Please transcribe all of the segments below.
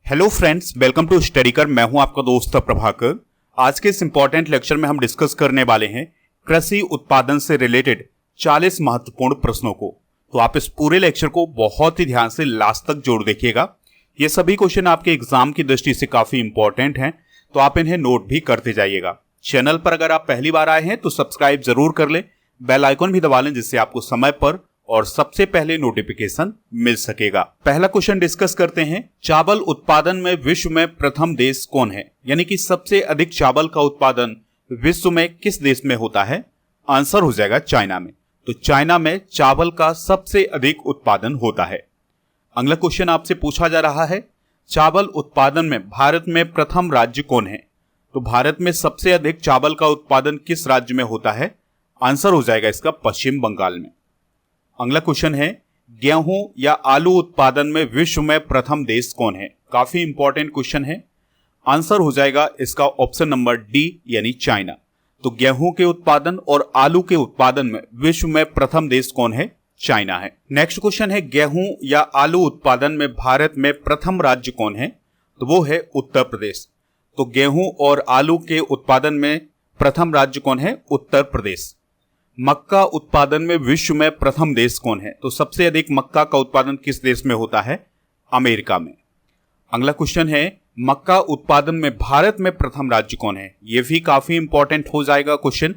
Hello friends, welcome to Studykar. मैं हूं आपका दोस्त प्रभाकर। आज के इस इंपॉर्टेंट लेक्चर में हम डिस्कस करने वाले हैं कृषि उत्पादन से रिलेटेड 40 महत्वपूर्ण प्रश्नों को। तो आप इस पूरे लेक्चर को बहुत ही ध्यान से लास्ट तक जरूर देखिएगा। ये सभी क्वेश्चन आपके एग्जाम की दृष्टि से काफी इंपॉर्टेंट हैं, तो आप इन्हें नोट भी करते जाइएगा। चैनल पर अगर आप पहली बार आए हैं तो सब्सक्राइब जरूर कर लें, बेल आइकन भी दबा लें, जिससे आपको समय पर और सबसे पहले नोटिफिकेशन मिल सकेगा। पहला क्वेश्चन डिस्कस करते हैं। चावल उत्पादन में विश्व में प्रथम देश कौन है? यानी कि सबसे अधिक चावल का उत्पादन विश्व में किस देश में होता है? आंसर हो जाएगा चाइना में। तो चाइना में चावल का सबसे अधिक उत्पादन होता है। अगला क्वेश्चन आपसे पूछा जा रहा है, चावल उत्पादन में भारत में प्रथम राज्य कौन है? तो भारत में सबसे अधिक चावल का उत्पादन किस राज्य में होता है? आंसर हो जाएगा इसका पश्चिम बंगाल में। अगला क्वेश्चन है, गेहूं या आलू उत्पादन में विश्व में प्रथम देश कौन है? काफी इंपॉर्टेंट क्वेश्चन है। आंसर हो जाएगा इसका ऑप्शन नंबर डी, यानी चाइना। तो गेहूं के उत्पादन और आलू के उत्पादन में विश्व में प्रथम देश कौन है? चाइना है। नेक्स्ट क्वेश्चन है, गेहूं या आलू उत्पादन में भारत में प्रथम राज्य कौन है? तो वो है उत्तर प्रदेश। तो गेहूं और आलू के उत्पादन में प्रथम राज्य कौन है? उत्तर प्रदेश। मक्का उत्पादन में विश्व में प्रथम देश कौन है? तो सबसे अधिक मक्का का उत्पादन किस देश में होता है? अमेरिका में। अगला क्वेश्चन है, मक्का उत्पादन में भारत में प्रथम राज्य कौन है? यह भी काफी इंपॉर्टेंट हो जाएगा क्वेश्चन।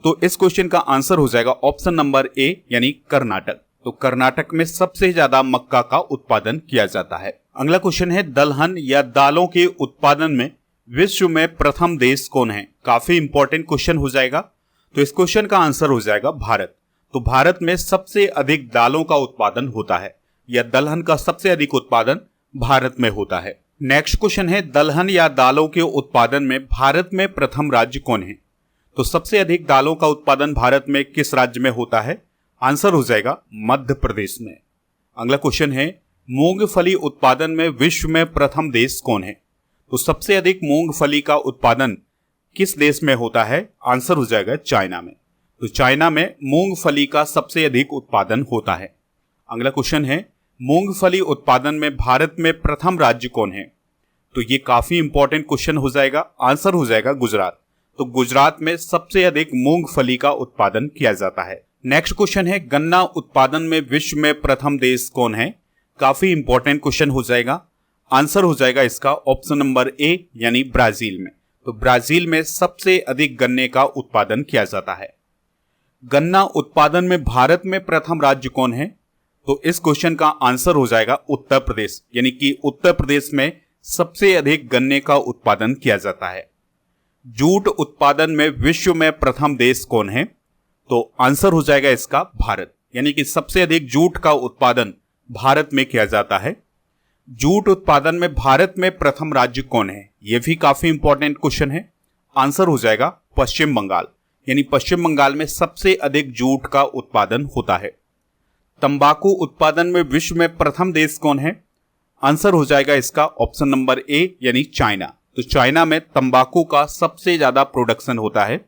तो इस क्वेश्चन का आंसर हो जाएगा ऑप्शन नंबर ए, यानी कर्नाटक। तो कर्नाटक में सबसे ज्यादा मक्का का उत्पादन किया जाता है। अगला क्वेश्चन है, दलहन या दालों के उत्पादन में विश्व में प्रथम देश कौन है? काफी इंपॉर्टेंट क्वेश्चन हो जाएगा। तो इस क्वेश्चन का आंसर हो जाएगा भारत। तो भारत में सबसे अधिक दालों का उत्पादन होता है, या दलहन का सबसे अधिक उत्पादन भारत में होता है। नेक्स्ट क्वेश्चन है, दलहन या दालों के उत्पादन में भारत में प्रथम राज्य कौन है? तो सबसे अधिक दालों का उत्पादन भारत में किस राज्य में होता है? आंसर हो जाएगा मध्य प्रदेश में। अगला क्वेश्चन है, मूंगफली उत्पादन में विश्व में प्रथम देश कौन है? तो सबसे अधिक मूंगफली का उत्पादन किस देश में होता है? आंसर हो जाएगा चाइना में। तो चाइना में मूंगफली का सबसे अधिक उत्पादन होता है। अगला क्वेश्चन है, मूंगफली उत्पादन में भारत में प्रथम राज्य कौन है? तो ये काफी इंपॉर्टेंट क्वेश्चन हो जाएगा। आंसर हो जाएगा गुजरात। तो गुजरात में सबसे अधिक मूंगफली का उत्पादन किया जाता है। नेक्स्ट क्वेश्चन है, गन्ना उत्पादन में विश्व में प्रथम देश कौन है? काफी इंपॉर्टेंट क्वेश्चन हो जाएगा। आंसर हो जाएगा इसका ऑप्शन नंबर ए, यानी ब्राजील में। तो ब्राजील में सबसे अधिक गन्ने का उत्पादन किया जाता है। गन्ना उत्पादन में भारत में प्रथम राज्य कौन है? तो इस क्वेश्चन का आंसर हो जाएगा उत्तर प्रदेश, यानी कि उत्तर प्रदेश में सबसे अधिक गन्ने का उत्पादन किया जाता है। जूट उत्पादन में विश्व में प्रथम देश कौन है? तो आंसर हो जाएगा इसका भारत, यानी कि सबसे अधिक जूट का उत्पादन भारत में किया जाता है। जूट उत्पादन में भारत में प्रथम राज्य कौन है? यह भी काफी इंपॉर्टेंट क्वेश्चन है। आंसर हो जाएगा पश्चिम बंगाल, यानी पश्चिम बंगाल में सबसे अधिक जूट का उत्पादन होता है। तंबाकू उत्पादन में विश्व में प्रथम देश कौन है? आंसर हो जाएगा इसका ऑप्शन नंबर ए, यानी चाइना। तो चाइना में तंबाकू का सबसे ज्यादा प्रोडक्शन होता है।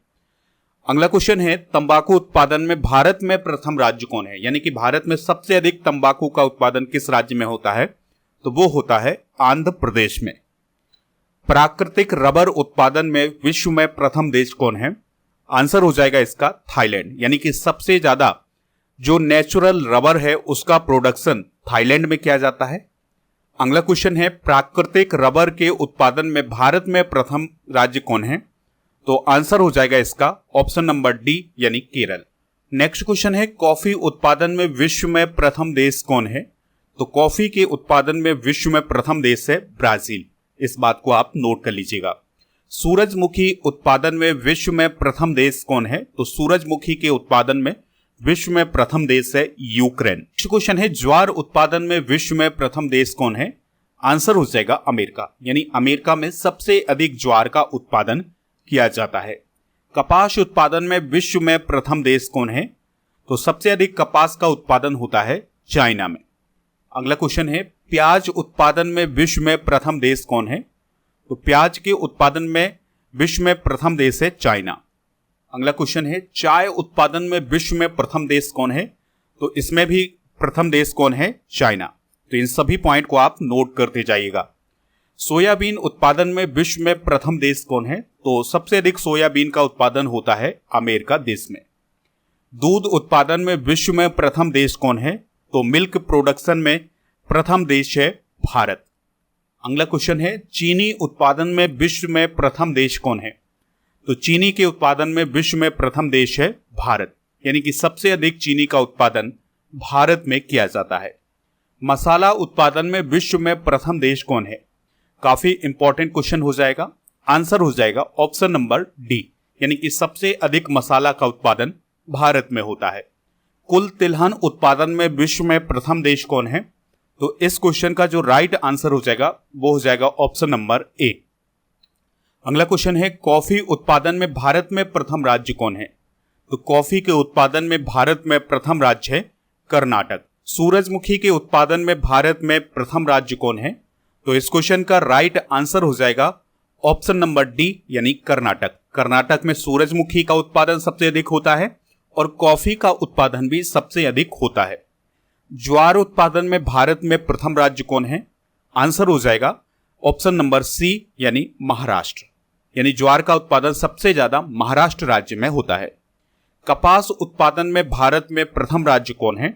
अगला क्वेश्चन है, तंबाकू उत्पादन में भारत में प्रथम राज्य कौन है? यानी कि भारत में सबसे अधिक तंबाकू का उत्पादन किस राज्य में होता है? तो वो होता है आंध्र प्रदेश में। प्राकृतिक रबर उत्पादन में विश्व में प्रथम देश कौन है? आंसर हो जाएगा इसका थाईलैंड, यानी कि सबसे ज्यादा जो नेचुरल रबर है उसका प्रोडक्शन थाईलैंड में किया जाता है। अगला क्वेश्चन है, प्राकृतिक रबर के उत्पादन में भारत में प्रथम राज्य कौन है? तो आंसर हो जाएगा इसका ऑप्शन नंबर डी, यानी केरल। नेक्स्ट क्वेश्चन है, कॉफी उत्पादन में विश्व में प्रथम देश कौन है? तो कॉफी के उत्पादन में विश्व में प्रथम देश है ब्राजील। इस बात को आप नोट कर लीजिएगा। सूरजमुखी उत्पादन में विश्व में प्रथम देश कौन है? तो सूरजमुखी के उत्पादन में विश्व में प्रथम देश है यूक्रेन। नेक्स्ट क्वेश्चन है, ज्वार उत्पादन में विश्व में प्रथम देश कौन है? आंसर हो जाएगा अमेरिका, यानी अमेरिका में सबसे अधिक ज्वार का उत्पादन किया जाता है। कपास उत्पादन में विश्व में प्रथम देश कौन है? तो सबसे अधिक कपास का उत्पादन होता है चाइना में। अगला क्वेश्चन है, प्याज उत्पादन में विश्व में प्रथम देश कौन है? तो प्याज के उत्पादन में विश्व में प्रथम देश है चाइना। अगला क्वेश्चन है, चाय उत्पादन में विश्व में प्रथम देश कौन है? तो इसमें भी प्रथम देश कौन है? चाइना। तो इन सभी पॉइंट को आप नोट करते जाइएगा। सोयाबीन उत्पादन में विश्व में प्रथम देश कौन है? तो सबसे अधिक सोयाबीन का उत्पादन होता है अमेरिका देश में। दूध उत्पादन में विश्व में प्रथम देश कौन है? तो मिल्क प्रोडक्शन में प्रथम देश है भारत। अगला क्वेश्चन है, चीनी उत्पादन में विश्व में प्रथम देश कौन है? तो चीनी के उत्पादन में विश्व में प्रथम देश है भारत, यानी कि सबसे अधिक चीनी का उत्पादन भारत में किया जाता है। मसाला उत्पादन में विश्व में प्रथम देश कौन है? काफी इंपॉर्टेंट क्वेश्चन हो जाएगा। आंसर हो जाएगा ऑप्शन नंबर डी, यानी कि सबसे अधिक मसाला का उत्पादन भारत में होता है। कुल तिलहन उत्पादन में विश्व में प्रथम देश कौन है? तो इस क्वेश्चन का जो राइट आंसर हो जाएगा वो हो जाएगा ऑप्शन नंबर ए। अगला क्वेश्चन है, कॉफी उत्पादन में भारत में प्रथम राज्य कौन है? तो कॉफी के उत्पादन में भारत में प्रथम राज्य है कर्नाटक। सूरजमुखी के उत्पादन में भारत में प्रथम राज्य कौन है? तो इस क्वेश्चन का राइट आंसर हो जाएगा ऑप्शन नंबर डी, यानी कर्नाटक। कर्नाटक में सूरजमुखी का उत्पादन सबसे अधिक होता है और कॉफी का उत्पादन भी सबसे अधिक होता है। ज्वार उत्पादन में भारत में प्रथम राज्य कौन है? आंसर हो जाएगा ऑप्शन नंबर सी, यानी महाराष्ट्र। यानी ज्वार का उत्पादन सबसे ज्यादा महाराष्ट्र राज्य में होता है। कपास उत्पादन में भारत में प्रथम राज्य कौन है?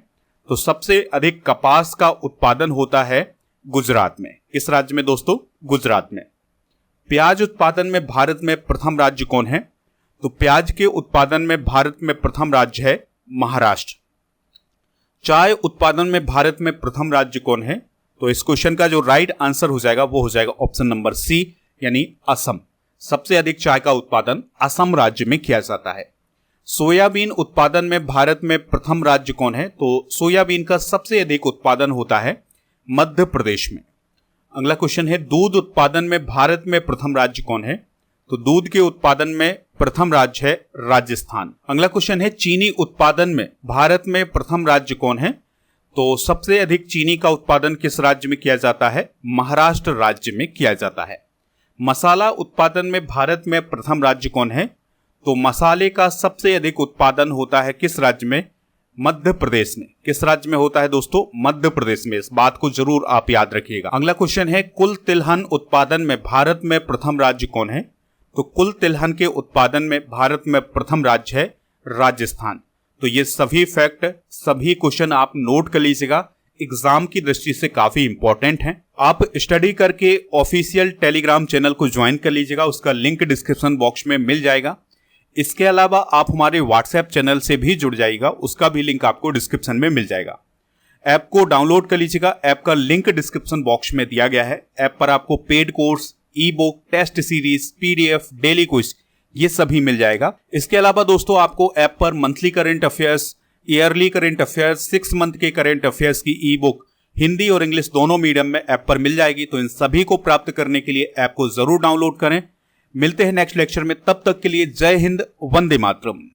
तो सबसे अधिक कपास का उत्पादन होता है गुजरात में। किस राज्य में दोस्तों? गुजरात में। प्याज उत्पादन में भारत में प्रथम राज्य कौन है? तो प्याज के उत्पादन में भारत में प्रथम राज्य है महाराष्ट्र। चाय उत्पादन में भारत में प्रथम राज्य कौन है? तो इस क्वेश्चन का जो राइट आंसर हो जाएगा वो हो जाएगा ऑप्शन नंबर सी, यानी असम। सबसे अधिक चाय का उत्पादन असम राज्य में किया जाता है। सोयाबीन उत्पादन में भारत में प्रथम राज्य कौन है? तो सोयाबीन का सबसे अधिक उत्पादन होता है मध्य प्रदेश में। अगला क्वेश्चन है, दूध उत्पादन में भारत में प्रथम राज्य कौन है? तो दूध के उत्पादन में प्रथम राज्य है राजस्थान। अगला क्वेश्चन है, चीनी उत्पादन में भारत में प्रथम राज्य कौन है? तो सबसे अधिक चीनी का उत्पादन किस राज्य में किया जाता है? महाराष्ट्र राज्य में किया जाता है। मसाला उत्पादन में भारत में प्रथम राज्य कौन है? तो मसाले का सबसे अधिक उत्पादन होता है किस राज्य में? मध्य प्रदेश में। किस राज्य में होता है दोस्तों? मध्य प्रदेश में। इस बात को जरूर आप याद रखिएगा। अगला क्वेश्चन है, कुल तिलहन उत्पादन में भारत में प्रथम राज्य कौन है? तो कुल तिलहन के उत्पादन में भारत में प्रथम राज्य है राजस्थान। तो ये सभी फैक्ट, सभी क्वेश्चन आप नोट कर लीजिएगा, एग्जाम की दृष्टि से काफी इंपॉर्टेंट हैं। आप स्टडी करके ऑफिशियल टेलीग्राम चैनल को ज्वाइन कर लीजिएगा, उसका लिंक डिस्क्रिप्शन बॉक्स में मिल जाएगा। इसके अलावा आप हमारे व्हाट्सएप चैनल से भी जुड़ जाइएगा, उसका भी लिंक आपको डिस्क्रिप्शन में मिल जाएगा। ऐप को डाउनलोड कर लीजिएगा, ऐप का लिंक डिस्क्रिप्शन बॉक्स में दिया गया है। ऐप पर आपको paid course, e book, test series, PDF, daily quiz ये सभी मिल जाएगा। इसके अलावा दोस्तों आपको ऐप पर monthly current affairs, yearly current affairs, 6 month के करंट अफेयर्स की ई बुक हिंदी और इंग्लिश दोनों मीडियम में ऐप पर मिल जाएगी। तो इन सभी को प्राप्त करने के लिए ऐप को जरूर डाउनलोड करें। मिलते हैं नेक्स्ट लेक्चर में, तब तक के लिए जय हिंद, वंदे मातरम।